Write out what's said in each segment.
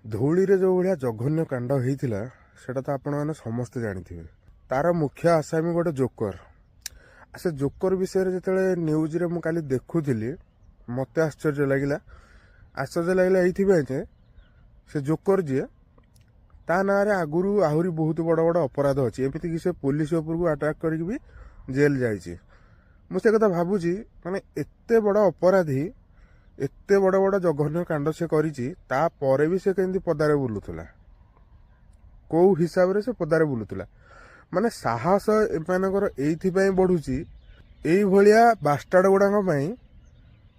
ଧଉଳିରେ ଯେଉଁ ଭଳିଆ ଜଘନ୍ୟ କାଣ୍ଡ ହେଇଥିଲା ସେଇଟା ତ ଆପଣମାନେ ସମସ୍ତେ ଜାଣିଥିବେ। ତାର ମୁଖ୍ୟ ଆସାମୀ ଗୋଟେ ଜୋକର। ସେ ଜୋକର ବିଷୟରେ ଯେତେବେଳେ ନ୍ୟୁଜ୍ରେ ମୁଁ କାଲି ଦେଖୁଥିଲି ମୋତେ ଆଶ୍ଚର୍ଯ୍ୟ ଲାଗିଲା ଏଇଥିପାଇଁ ଯେ ସେ ଜୋକର ଯିଏ ତା ନାଁରେ ଆଗରୁ ଆହୁରି ବହୁତ ବଡ଼ ବଡ଼ ଅପରାଧ ଅଛି। ଏମିତିକି ସେ ପୋଲିସ ଉପରକୁ ଆଟାକ୍ କରିକି ବି ଜେଲ୍ ଯାଇଛି। ମୁଁ ସେ କଥା ଭାବୁଛି, ମାନେ ଏତେ ବଡ଼ ଅପରାଧୀ, ଏତେ ବଡ଼ ବଡ଼ ଜଘନ୍ୟ କାଣ୍ଡ ସେ କରିଛି, ତାପରେ ବି ସେ କେମିତି ପଦାରେ ବୁଲୁଥିଲା, କୋଉ ହିସାବରେ ସେ ପଦାରେ ବୁଲୁଥିଲା। ମାନେ ସାହସ ଏମାନଙ୍କର ଏଇଥିପାଇଁ ବଢୁଛି, ଏଇଭଳିଆ ବାଷ୍ଟାର୍ଡ ଗୁଡାକ ପାଇଁ।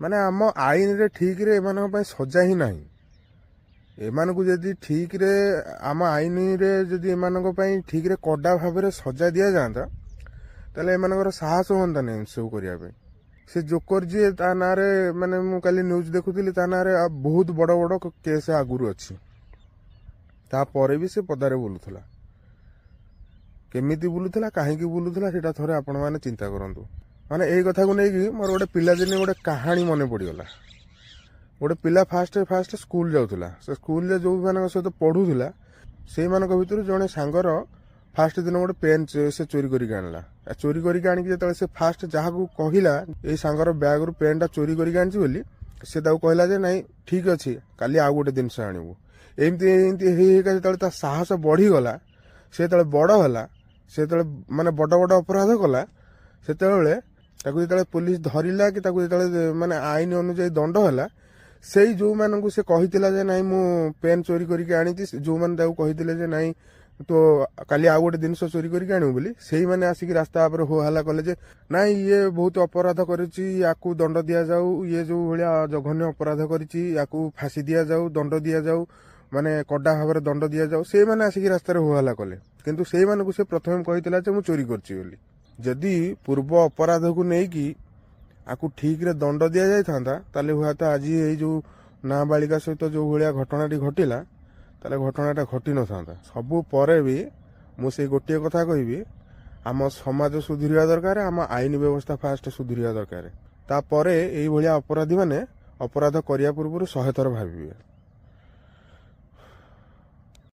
ମାନେ ଆମ ଆଇନରେ ଠିକରେ ଏମାନଙ୍କ ପାଇଁ ସଜା ହିଁ ନାହିଁ। ଏମାନଙ୍କୁ ଯଦି ଠିକରେ ଆମ ଆଇନରେ ଯଦି ଏମାନଙ୍କ ପାଇଁ ଠିକରେ କଡା ଭାବରେ ସଜା ଦିଆଯାଆନ୍ତା, ତାହେଲେ ଏମାନଙ୍କର ସାହସ ହୁଅନ୍ତା ନାହିଁ ସବୁ କରିବା ପାଇଁ। ସେ ଜୋକର ଯିଏ, ତା ନାଁରେ ମାନେ ମୁଁ କାଲି ନ୍ୟୁଜ ଦେଖୁଥିଲି, ତା ନାଁରେ ବହୁତ ବଡ଼ ବଡ଼ କେସ୍ ଆଗରୁ ଅଛି। ତାପରେ ବି ସେ ପଦାରେ ବୁଲୁଥିଲା। କେମିତି ବୁଲୁଥିଲା, କାହିଁକି ବୁଲୁଥିଲା, ସେଇଟା ଥରେ ଆପଣମାନେ ଚିନ୍ତା କରନ୍ତୁ। ମାନେ ଏଇ କଥାକୁ ନେଇକି ମୋର ଗୋଟେ ପିଲାଦିନେ ଗୋଟେ କାହାଣୀ ମନେ ପଡ଼ିଗଲା। ଗୋଟେ ପିଲା ଫାଷ୍ଟ ସ୍କୁଲ ଯାଉଥିଲା। ସେ ସ୍କୁଲରେ ଯେଉଁମାନଙ୍କ ସହିତ ପଢୁଥିଲା ସେଇମାନଙ୍କ ଭିତରୁ ଜଣେ ସାଙ୍ଗର ଫାଷ୍ଟ ଦିନ ଗୋଟେ ପେନ୍ ସେ ଚୋରି କରିକି ଆଣିଲା। ଚୋରି କରିକି ଆଣିକି ଯେତେବେଳେ ସେ ଫାଷ୍ଟ ଯାହାକୁ କହିଲା ଏଇ ସାଙ୍ଗର ବ୍ୟାଗରୁ ପେନ୍ଟା ଚୋରି କରିକି ଆଣିଛି ବୋଲି, ସେ ତାକୁ କହିଲା ଯେ ନାଇଁ ଠିକ ଅଛି, କାଲି ଆଉ ଗୋଟେ ଜିନିଷ ଆଣିବୁ। ଏମିତି ଏମିତି ହେଇକା ଯେତେବେଳେ ତା ସାହସ ବଢିଗଲା, ସେ ଯେତେବେଳେ ବଡ ହେଲା, ସେ ଯେତେବେଳେ ମାନେ ବଡ ବଡ ଅପରାଧ କଲା, ସେତେବେଳେ ତାକୁ ଯେତେବେଳେ ପୋଲିସ ଧରିଲା କି ତାକୁ ଯେତେବେଳେ ମାନେ ଆଇନ ଅନୁଯାୟୀ ଦଣ୍ଡ ହେଲା, ସେଇ ଯୋଉମାନଙ୍କୁ ସେ କହିଥିଲା ଯେ ନାଇଁ ମୁଁ ପେନ୍ ଚୋରି କରିକି ଆଣିଛି, ଯୋଉମାନେ ତାକୁ କହିଥିଲେ ଯେ ନାଇଁ ତ କାଲି ଆଉ ଗୋଟେ ଜିନିଷ ଚୋରି କରିକି ଆଣିବୁ ବୋଲି, ସେଇମାନେ ଆସିକି ରାସ୍ତା ଉପରେ ହୋ ହାଲ୍ଲା କଲେ ଯେ ନାଇଁ ଇଏ ବହୁତ ଅପରାଧ କରିଛି, ୟାକୁ ଦଣ୍ଡ ଦିଆଯାଉ, ଇଏ ଯୋଉ ଭଳିଆ ଜଘନ୍ୟ ଅପରାଧ କରିଛି ୟାକୁ ଫାଶୀ ଦିଆଯାଉ, ଦଣ୍ଡ ଦିଆଯାଉ, ମାନେ କଡା ଭାବରେ ଦଣ୍ଡ ଦିଆଯାଉ। ସେଇମାନେ ଆସିକି ରାସ୍ତାରେ ହୋ ହାଲ୍ଲା କଲେ, କିନ୍ତୁ ସେଇମାନଙ୍କୁ ସେ ପ୍ରଥମେ କହିଥିଲା ଯେ ମୁଁ ଚୋରି କରିଛି ବୋଲି। ଯଦି ପୂର୍ବ ଅପରାଧକୁ ନେଇକି ଆକୁ ଠିକରେ ଦଣ୍ଡ ଦିଆଯାଇଥାନ୍ତା, ତାହେଲେ ହୁଏତ ଆଜି ଏଇ ଯୋଉ ନାବାଳିକା ସହିତ ଯୋଉ ଭଳିଆ ଘଟଣାଟି ଘଟିଲା, ତାହେଲେ ଘଟଣାଟା ଘଟି ନଥାନ୍ତା। ସବୁ ପରେ ବି ମୁଁ ସେଇ ଗୋଟିଏ କଥା କହିବି, ଆମ ସମାଜ ସୁଧୁରିବା ଦରକାର, ଆମ ଆଇନ ବ୍ୟବସ୍ଥା ଫାଷ୍ଟ ସୁଧୁରିବା ଦରକାର। ତାପରେ ଏଇଭଳିଆ ଅପରାଧୀ ମାନେ ଅପରାଧ କରିବା ପୂର୍ବରୁ 100 ଥର ଭାବିବେ।